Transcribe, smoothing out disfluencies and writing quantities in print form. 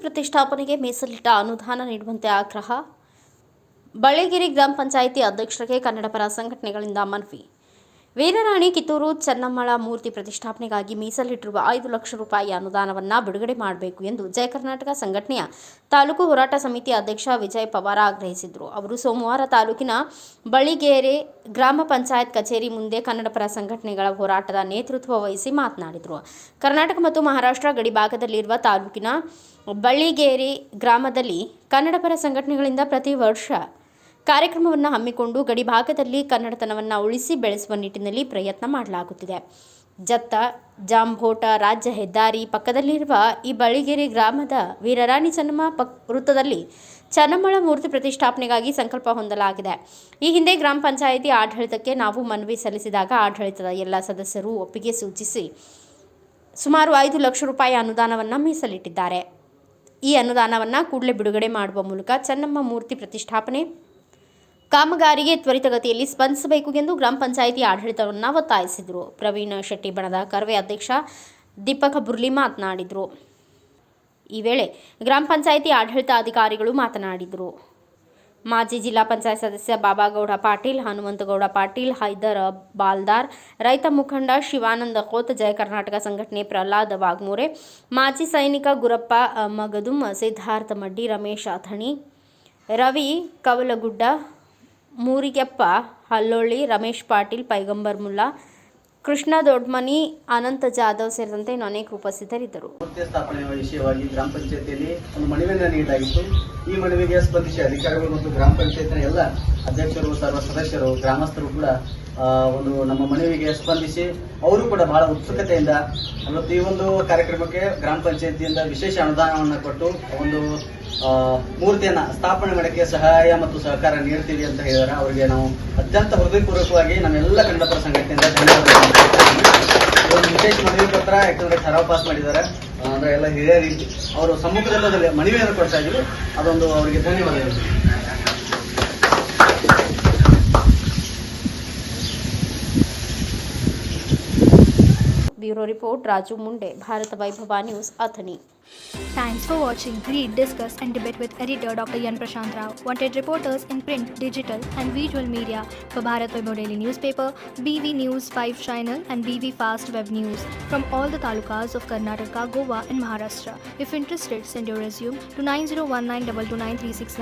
ಪ್ರತಿಷ್ಠಾಪನೆಗೆ ಮೀಸಲಿಟ್ಟ ಅನುದಾನ ನೀಡುವಂತೆ ಆಗ್ರಹ. ಬಳ್ಳಿಗೆರೆ ಗ್ರಾಮ ಪಂಚಾಯಿತಿ ಅಧ್ಯಕ್ಷರಿಗೆ ಕನ್ನಡಪರ ಸಂಘಟನೆಗಳಿಂದ ಮನವಿ. ವೀರರಾಣಿ ಕಿತ್ತೂರು ಚೆನ್ನಮ್ಮಳ ಮೂರ್ತಿ ಪ್ರತಿಷ್ಠಾಪನೆಗಾಗಿ ಮೀಸಲಿಟ್ಟಿರುವ 5 ಲಕ್ಷ ರೂಪಾಯಿ ಅನುದಾನವನ್ನು ಬಿಡುಗಡೆ ಮಾಡಬೇಕು ಎಂದು ಜಯ ಕರ್ನಾಟಕ ಸಂಘಟನೆಯ ತಾಲೂಕು ಹೋರಾಟ ಸಮಿತಿ ಅಧ್ಯಕ್ಷ ವಿಜಯ್ ಪವಾರ್ ಆಗ್ರಹಿಸಿದರು. ಅವರು ಸೋಮವಾರ ತಾಲೂಕಿನ ಬಳ್ಳಿಗೆರೆ ಗ್ರಾಮ ಪಂಚಾಯತ್ ಕಚೇರಿ ಮುಂದೆ ಕನ್ನಡಪರ ಸಂಘಟನೆಗಳ ಹೋರಾಟದ ನೇತೃತ್ವ ವಹಿಸಿ ಮಾತನಾಡಿದರು. ಕರ್ನಾಟಕ ಮತ್ತು ಮಹಾರಾಷ್ಟ್ರ ಗಡಿಭಾಗದಲ್ಲಿರುವ ತಾಲೂಕಿನ ಬಳ್ಳಿಗೆರೆ ಗ್ರಾಮದಲ್ಲಿ ಕನ್ನಡಪರ ಸಂಘಟನೆಗಳಿಂದ ಪ್ರತಿ ವರ್ಷ ಕಾರ್ಯಕ್ರಮವನ್ನು ಹಮ್ಮಿಕೊಂಡು ಗಡಿಭಾಗದಲ್ಲಿ ಕನ್ನಡತನವನ್ನು ಉಳಿಸಿ ಬೆಳೆಸುವ ನಿಟ್ಟಿನಲ್ಲಿ ಪ್ರಯತ್ನ ಮಾಡಲಾಗುತ್ತಿದೆ. ಜತ್ತ ಜಾಂಬೋಟ ರಾಜ್ಯ ಹೆದ್ದಾರಿ ಪಕ್ಕದಲ್ಲಿರುವ ಈ ಬಳ್ಳಿಗೆರೆ ಗ್ರಾಮದ ವೀರರಾಣಿ ಚೆನ್ನಮ್ಮ ವೃತ್ತದಲ್ಲಿ ಚೆನ್ನಮ್ಮಳ ಮೂರ್ತಿ ಪ್ರತಿಷ್ಠಾಪನೆಗಾಗಿ ಸಂಕಲ್ಪ ಹೊಂದಲಾಗಿದೆ. ಈ ಹಿಂದೆ ಗ್ರಾಮ ಪಂಚಾಯಿತಿ ಆಡಳಿತಕ್ಕೆ ನಾವು ಮನವಿ ಸಲ್ಲಿಸಿದಾಗ ಆಡಳಿತದ ಎಲ್ಲ ಸದಸ್ಯರು ಒಪ್ಪಿಗೆ ಸೂಚಿಸಿ ಸುಮಾರು 5 ಲಕ್ಷ ರೂಪಾಯಿ ಅನುದಾನವನ್ನು ಮೀಸಲಿಟ್ಟಿದ್ದಾರೆ. ಈ ಅನುದಾನವನ್ನು ಕೂಡಲೇ ಬಿಡುಗಡೆ ಮಾಡುವ ಮೂಲಕ ಚೆನ್ನಮ್ಮ ಮೂರ್ತಿ ಪ್ರತಿಷ್ಠಾಪನೆ ಕಾಮಗಾರಿಗೆ ತ್ವರಿತಗತಿಯಲ್ಲಿ ಸ್ಪಂದಿಸಬೇಕು ಎಂದು ಗ್ರಾಮ ಪಂಚಾಯಿತಿ ಆಡಳಿತವನ್ನು ಒತ್ತಾಯಿಸಿದರು. ಪ್ರವೀಣ್ ಶೆಟ್ಟಿ ಬಣದ ಕರವೇ ಅಧ್ಯಕ್ಷ ದೀಪಕ್ ಬುರ್ಲಿ ಮಾತನಾಡಿದರು. ಈ ವೇಳೆ ಗ್ರಾಮ ಪಂಚಾಯಿತಿ ಆಡಳಿತ ಅಧಿಕಾರಿಗಳು ಮಾತನಾಡಿದರು. ಮಾಜಿ ಜಿಲ್ಲಾ ಪಂಚಾಯತ್ ಸದಸ್ಯ ಬಾಬಾಗೌಡ ಪಾಟೀಲ್, ಹನುಮಂತಗೌಡ ಪಾಟೀಲ್, ಹೈದರ್ ಬಾಲ್ದಾರ್, ರೈತ ಮುಖಂಡ ಶಿವಾನಂದ ಕೋತ್, ಜಯ ಕರ್ನಾಟಕ ಸಂಘಟನೆ ಪ್ರಹ್ಲಾದ್ ವಾಗ್ಮೋರೆ, ಮಾಜಿ ಸೈನಿಕ ಗುರಪ್ಪ ಮಗದುಂ, ಸಿದ್ಧಾರ್ಥ ಮಡ್ಡಿ, ರಮೇಶ್ ಅಥಣಿ, ರವಿ ಕವಲಗುಡ್ಡ, ಮೂರಿಗೆಪ್ಪ ಹಲ್ಲೊಳ್ಳಿ, ರಮೇಶ್ ಪಾಟೀಲ್, ಪೈಗಂಬರ್ ಮುಲ್ಲಾ, ಕೃಷ್ಣ ದೊಡ್ಮನಿ, ಅನಂತ ಜಾಧವ್ ಸೇರಿದಂತೆ ಅನೇಕರು ಉಪಸ್ಥಿತರಿದ್ದರು. ಸ್ಥಾಪನೆಯ ವಿಷಯವಾಗಿ ಗ್ರಾಮ ಪಂಚಾಯತಿಯಲ್ಲಿ ಒಂದು ಮನವಿಯನ್ನು ನೀಡಲಾಗಿತ್ತು. ಈ ಮನವಿಗೆ ಸ್ಪಂದಿಸಿ ಅಧಿಕಾರಿಗಳು ಮತ್ತು ಗ್ರಾಮ ಪಂಚಾಯತ್ನ ಎಲ್ಲ ಅಧ್ಯಕ್ಷರು, ಸರ್ವ ಸದಸ್ಯರು, ಗ್ರಾಮಸ್ಥರು ಕೂಡ ಒಂದು ನಮ್ಮ ಮನವಿಗೆ ಸ್ಪಂದಿಸಿ ಅವರು ಕೂಡ ಬಹಳ ಉತ್ಸುಕತೆಯಿಂದ ಇವತ್ತು ಈ ಒಂದು ಕಾರ್ಯಕ್ರಮಕ್ಕೆ ಗ್ರಾಮ ಪಂಚಾಯತಿಯಿಂದ ವಿಶೇಷ ಅನುದಾನವನ್ನು ಕೊಟ್ಟು ಒಂದು ಮೂರ್ತಿಯನ್ನ ಸ್ಥಾಪನೆ ಮಾಡೋಕ್ಕೆ ಸಹಾಯ ಮತ್ತು ಸಹಕಾರ ನೀಡ್ತೀವಿ ಅಂತ ಹೇಳಿದ್ದಾರೆ. ಅವರಿಗೆ ನಾವು ಅತ್ಯಂತ ಹೃದಯಪೂರ್ವಕವಾಗಿ ನಮ್ಮೆಲ್ಲ ಕನ್ನಡಪರ ಸಂಘಟನೆಯಿಂದ ಧನ್ಯವಾದ. ಒಂದು ವಿಶೇಷ ಮನವಿ ಪತ್ರ ಯಾಕಂದ್ರೆ ಠರಾವ್ ಪಾಸ್ ಮಾಡಿದ್ದಾರೆ ಅಂದ್ರೆ ಎಲ್ಲ ಹಿರಿಯರು ಅವರು ಸಮ್ಮುಖದಲ್ಲಿ ಮನವಿಯನ್ನು ಕೊಡ್ತಾ ಇದ್ದೀವಿ. ಅದೊಂದು ಅವರಿಗೆ ಧನ್ಯವಾದಗಳು. ಬ್ಯೂರೋ ರಿಪೋರ್ಟ್ ರಾಜು ಮುಂಡೆ, ಭಾರತ ವೈಭವ news, Athani. Thanks for watching. Read, discuss and debate with editor Dr. Yan Prashant Rao. Wanted reporters in print, digital and visual media for Bharat Vaibhav Daily Newspaper, BV News 5 Channel and BV Fast Web News from all the talukas of Karnataka, Goa and Maharashtra. If interested, send your resume to 9019229369.